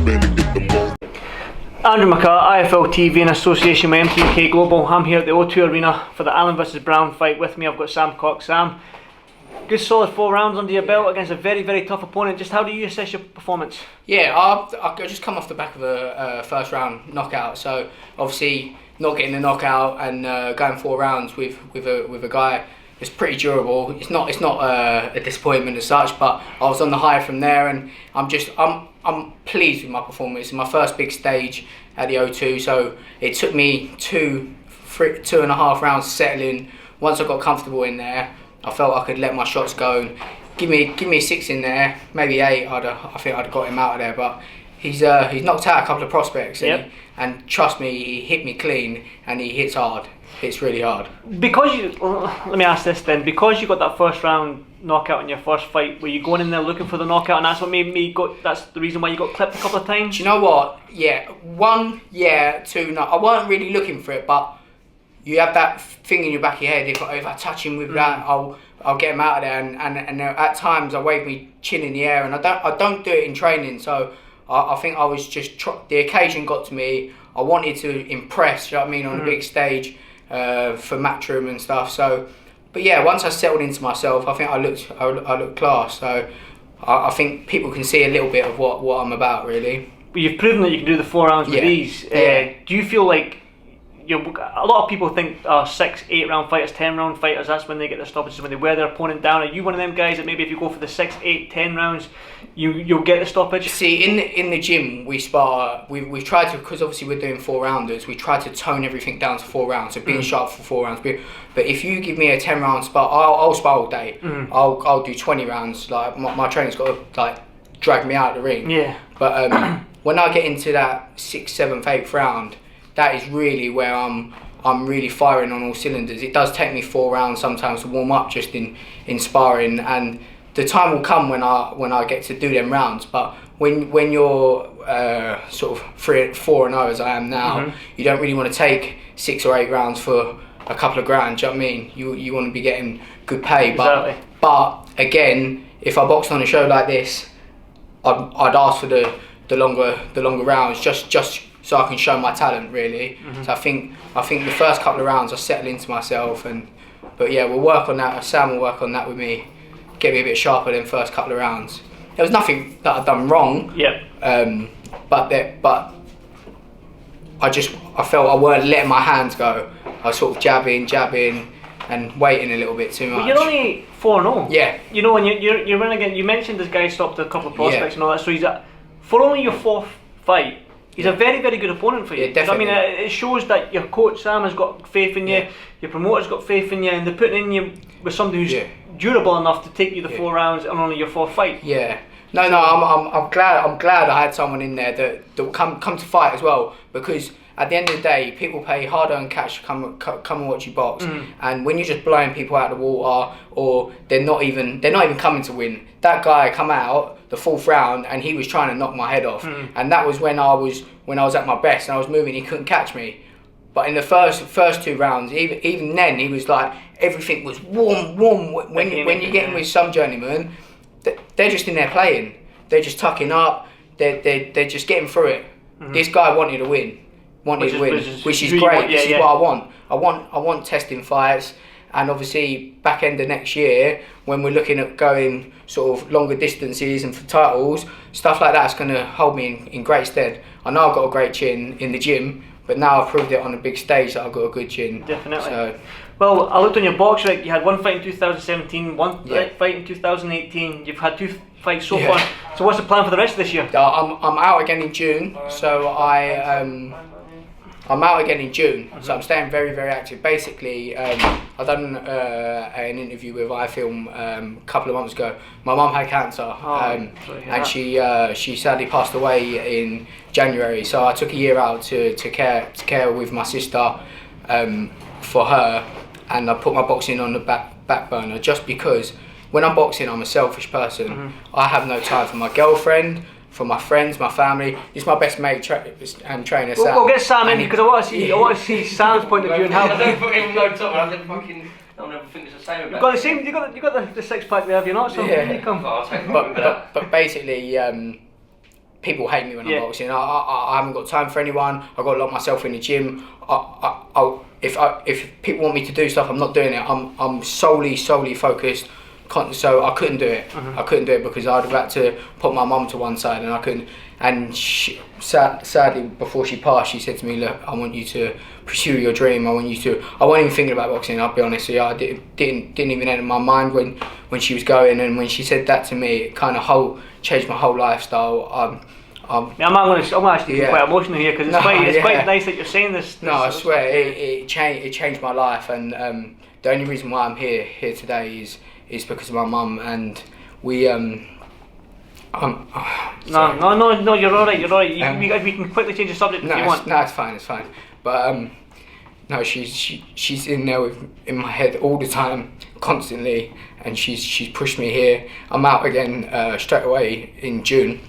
Andrew McCART, IFL TV in association with MTK Global. I'm here at the O2 Arena for the Allen vs Brown fight. With me I've got Sam Cox. Sam, good solid 4 rounds under your belt against a very, very tough opponent. Just how do you assess your performance? Yeah, I just come off the back of a first round knockout, so obviously not getting the knockout and going 4 rounds with a guy that's pretty durable. It's not a disappointment as such, but I was on the high from there, and I'm pleased with my performance. It's my first big stage at the O2, so it took me 2.5 rounds to settle in. Once I got comfortable in there, I felt I could let my shots go and give me a 6 in there, maybe 8. I think I'd have got him out of there, but he's knocked out a couple of prospects, and trust me, he hit me clean, and he hits hard. Hits really hard. Because let me ask this then. Because you got that first round knockout in your first fight, were you going in there looking for the knockout, and that's what made me go? That's the reason why you got clipped a couple of times. Do you know what? Yeah, 1, yeah, 2, no. I weren't really looking for it, but you have that thing in your back of your head. If I touch him with that, I'll get him out of there. And at times I wave my chin in the air, and I don't do it in training. So I think I was just the occasion got to me. I wanted to impress. You know what I mean, on a big stage. For Matchroom and stuff. So, but yeah, once I settled into myself, I think I looked class. So I think people can see a little bit of what I'm about, really. But you've proven that you can do the 4 rounds with ease. Do you feel like a lot of people think 6, 8 round fighters, 10 round fighters, that's when they get their stoppages, when they wear their opponent down? Are you one of them guys that maybe if you go for the 6, 8, 10 rounds, you'll get the stoppage? See, in the gym we spar. We've tried to, because obviously we're doing 4 rounders. We try to tone everything down to 4 rounds. So being sharp for 4 rounds. But if you give me a 10 round spar, I'll spar all day. I'll do 20 rounds. Like my trainer's got to drag me out of the ring. Yeah. But when I get into that 6th, 7th, 8th round, that is really where I'm really firing on all cylinders. It does take me 4 rounds sometimes to warm up just in sparring, and the time will come when I get to do them rounds. But when you're sort of 4-0 as I am now, you don't really want to take 6 or 8 rounds for a couple of grand. Do you know what I mean? You want to be getting good pay. But again, if I boxed on a show like this, I'd ask for the longer rounds just so I can show my talent, really. So I think the first couple of rounds I settle into myself, but yeah, we'll work on that. Sam will work on that with me, get me a bit sharper than first couple of rounds. There was nothing that I'd done wrong. Yeah. But I felt I weren't letting my hands go. I was sort of jabbing and waiting a little bit too much. But you're only 4-0. Yeah. You know, when you're running again, you mentioned this guy stopped a couple of prospects and all that. So he's for only your 4th fight. He's a very, very good opponent for you. Yeah, definitely. I mean, it shows that your coach Sam has got faith in you, your promoter's got faith in you, and they're putting in you with somebody who's durable enough to take you the 4 rounds and only your 4th fight. Yeah. No, I'm glad I had someone in there that will come to fight as well, because at the end of the day, people pay hard-earned cash to come and watch you box, and when you're just blowing people out of the water, or they're not even coming to win. That guy come out the 4th round and he was trying to knock my head off, and that was when I was at my best and I was moving. He couldn't catch me. But in the first 2 rounds, even then, he was like, everything was warm. When you're getting with some journeymen, they're just in there playing. They're just tucking up. They're just getting through it. This guy wanted to win. Which is great. This is what I want. I want testing fights, and obviously back end of next year when we're looking at going sort of longer distances and for titles, stuff like that's going to hold me in great stead. I know I've got a great chin in the gym, but now I've proved it on a big stage that I've got a good chin. Definitely. So, well, I looked on your box rec. You had 1 fight in 2017, 1 fight in 2018. You've had 2 fights so far. So what's the plan for the rest of this year? I'm out again in June, so I'm out again in June, so I'm staying very, very active. Basically, I've done an interview with iFilm a couple of months ago. My mum had cancer, and she sadly passed away in January. So I took a year out to care with my sister for her, and I put my boxing on the back burner just because when I'm boxing, I'm a selfish person. I have no time for my girlfriend, for my friends, my family. He's my best mate and trainer, Sam. We'll get Sam in because I want to see Sam's point of view and how. I don't put him no top. I don't ever think it's the same. You've got the same. You got the 6-pack there, have you not? So yeah. you come. But basically, people hate me when I'm boxing. I haven't got time for anyone. I've got to lock myself in the gym. If people want me to do stuff, I'm not doing it. I'm solely focused. So I couldn't do it. I couldn't do it because I'd have had to put my mum to one side, and I couldn't. And sadly, before she passed, she said to me, "Look, I want you to pursue your dream. I wasn't even thinking about boxing. I'll be honest with you. I didn't even enter my mind when she was going, and when she said that to me, it kind of changed my whole lifestyle. I'm actually quite emotional here because it's quite nice that you're saying this. No, I swear it changed my life, and the only reason why I'm here today is because of my mum, and we No, you're all right. We can quickly change the subject if you want. No, it's fine. But no, she's in there in my head all the time, constantly, and she's pushed me here. I'm out again straight away in June.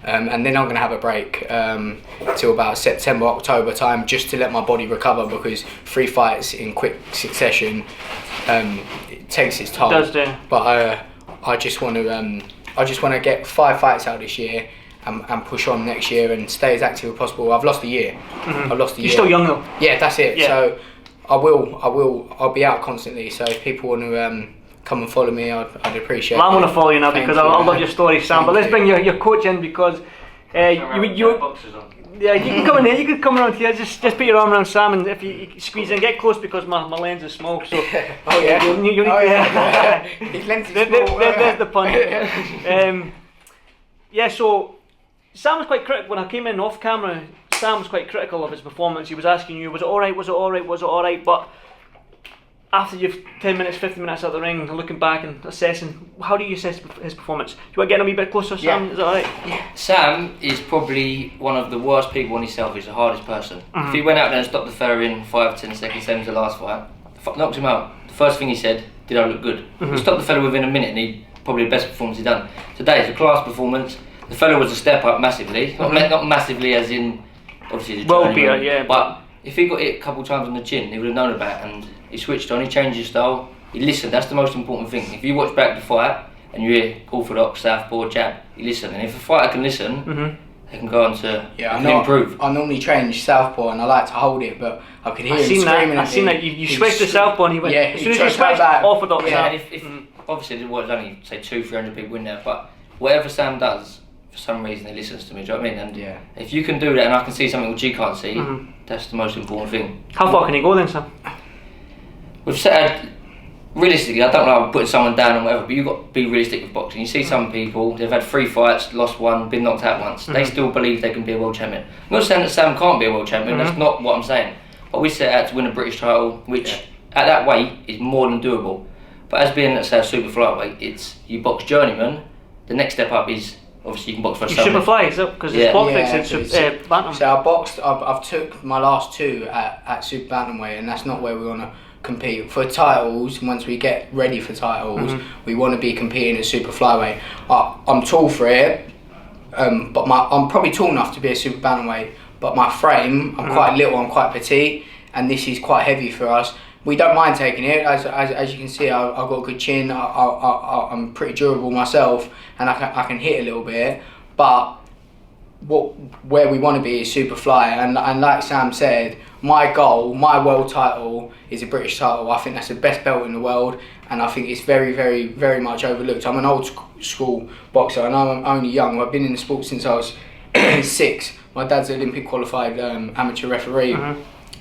And then I'm going to have a break till about September, October time, just to let my body recover, because 3 fights in quick succession, it takes its toll. It does do. But I just want to get 5 fights out this year and push on next year and stay as active as possible. I've lost a year. You're still young though. Yeah, that's it. Yeah. So I'll be out constantly. So if people want to come and follow me, I'd appreciate it. Well, I'm going to follow you now because I love your story, Sam. But let's bring your coach in because you can come in here. You can come around here. Just put your arm around Sam, and if you squeeze in, get close because my lens is small. So oh yeah, you need to. His lens is small. There's the pun. So Sam was quite critical when I came in off camera. Sam was quite critical of his performance. He was asking you, was it all right? Was it all right? Was it all right? But after you've 10 minutes, 15 minutes out the ring, looking back and assessing, how do you assess his performance? Do you want to get him a wee bit closer, Sam? Is that alright? Yeah. Sam is probably one of the worst people on himself. He's the hardest person. If he went out there and stopped the fella in 5-10 seconds, same as the last fight, knocked him out, the first thing he said, did I look good? He stopped the fella within a minute, and he probably the best performance he's done. Today it's a class performance. The fella was a step up massively, not massively as in obviously the journeyman, but if he got hit a couple of times on the chin, he would have known about it, and he switched on, he changed his style, he listened. That's the most important thing. If you watch back the fight and you hear orthodox, southpaw, jab, you listen, and if a fighter can listen, they can go on to improve. I normally train southpaw and I like to hold it, but I could hear him screaming. I've seen that. You switched to southpaw and he went, as soon as you switched orthodox. Yeah, and if obviously there was only say 200-300 people in there, but whatever Sam does, for some reason he listens to me, do you know what I mean? And if you can do that and I can see something which you can't see, that's the most important thing. How far can you go then, Sam? We've said, realistically, I don't know about putting someone down or whatever, but you've got to be realistic with boxing. You see some people, they've had 3 fights, lost 1, been knocked out once, they still believe they can be a world champion. I'm not saying that Sam can't be a world champion, that's not what I'm saying. But we set out to win a British title, which at that weight is more than doable. But as being, let's say, a super flyweight, it's you box journeyman, the next step up is obviously you can box for a super fly, is it? Because it's boxing, bantam. So I've took my last 2 at super bantamweight, and that's not where we want to compete for titles. Once we get ready for titles, we want to be competing at super flyweight. I'm tall for it, but I'm probably tall enough to be a super bantamweight. But my frame, I'm quite little, I'm quite petite, and this is quite heavy for us. We don't mind taking it, as you can see. I've got a good chin. I'm pretty durable myself, and I can hit a little bit. But where we want to be is super fly, and like Sam said, my goal, my world title is a British title. I think that's the best belt in the world, and I think it's very, very, very much overlooked. I'm an old school boxer, and I'm only young. I've been in the sport since I was 6. My dad's an Olympic qualified amateur referee,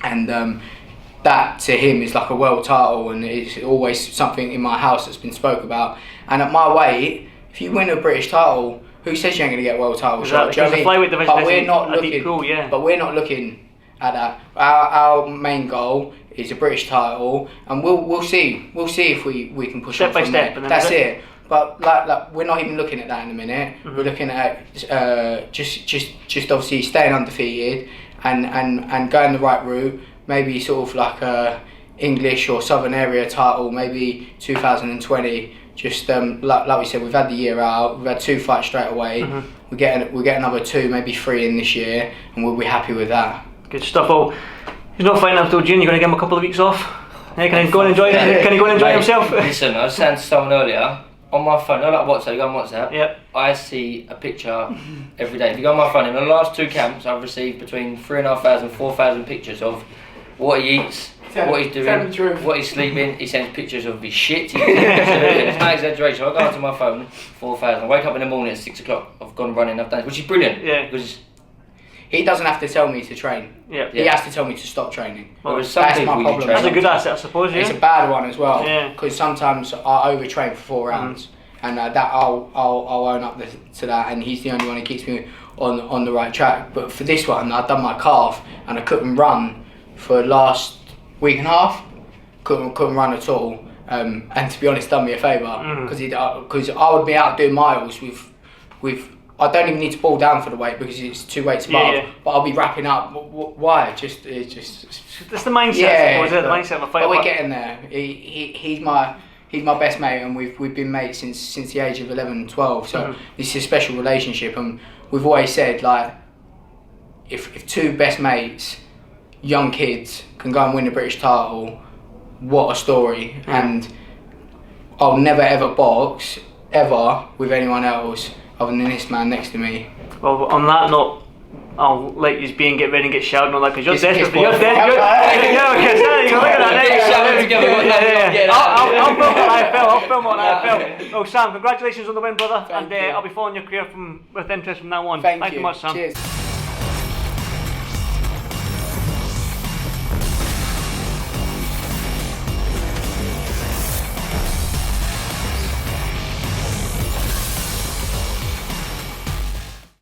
and that to him is like a world title, and it's always something in my house that's been spoke about. And at my weight, if you win a British title, who says you ain't going to get a world title shot? Do you know what I mean? But we're not looking. But we're not looking at that. Our main goal is a British title, and we'll see. We'll see if we can push step by step. That's it. But like we're not even looking at that in a minute. We're looking at just obviously staying undefeated and going the right route. Maybe sort of like a English or Southern area title, maybe 2020. Just like we said, we've had the year out. We've had 2 fights straight away. We get another 2, maybe 3 in this year, and we'll be happy with that. Good stuff. Well, he's not fighting until June. You're going to give him a couple of weeks off. Hey, can he go and enjoy? Can he go and enjoy himself? Listen, I was saying to someone earlier, on my phone, I like WhatsApp, you go on WhatsApp, Yep. I see a picture every day. If you go on my phone, in the last 2 camps, I've received between 3,500 and 4,000 pictures of what he eats, what he's doing, what he's sleeping. He sends pictures of his shit. It's no exaggeration. I go onto my phone, 4,000. I wake up in the morning at 6 o'clock. I've gone running. I've done it, which is brilliant. Yeah. Because He doesn't have to tell me to train. Yeah. He has to tell me to stop training. whereas some That's my people you problem. train. That's a good asset, I suppose. Yeah. It's a bad one as well. Yeah. Because sometimes I overtrain for 4 rounds, and that I'll own up to that. And he's the only one who keeps me on the right track. But for this one, I'd done my calf, and I couldn't run for the last week and a half. Couldn't run at all. And to be honest, done me a favour because I would be out doing miles with. I don't even need to ball down for the weight because it's 2 weights above. But I'll be wrapping up. Why? It's just. It's the mindset. Yeah, I suppose, the mindset of a fighter. But we're getting there. He's my best mate, and we've been mates since the age of 11, 12. So this is a special relationship, and we've always said like, if 2 best mates, young kids, can go and win the British title, what a story! And I'll never ever box ever with anyone else other than this man next to me. Well, on that note, I'll let you be and get ready and get showered and all that because you're Kiss desperate. boy. You're desperate. You can look at that. Get showered together. I'll film it on IFL. I'll film it on IFL. Oh, Sam, congratulations on the win, brother. Thank you. I'll be following your career with interest from now on. Thank you you much, Sam. Cheers.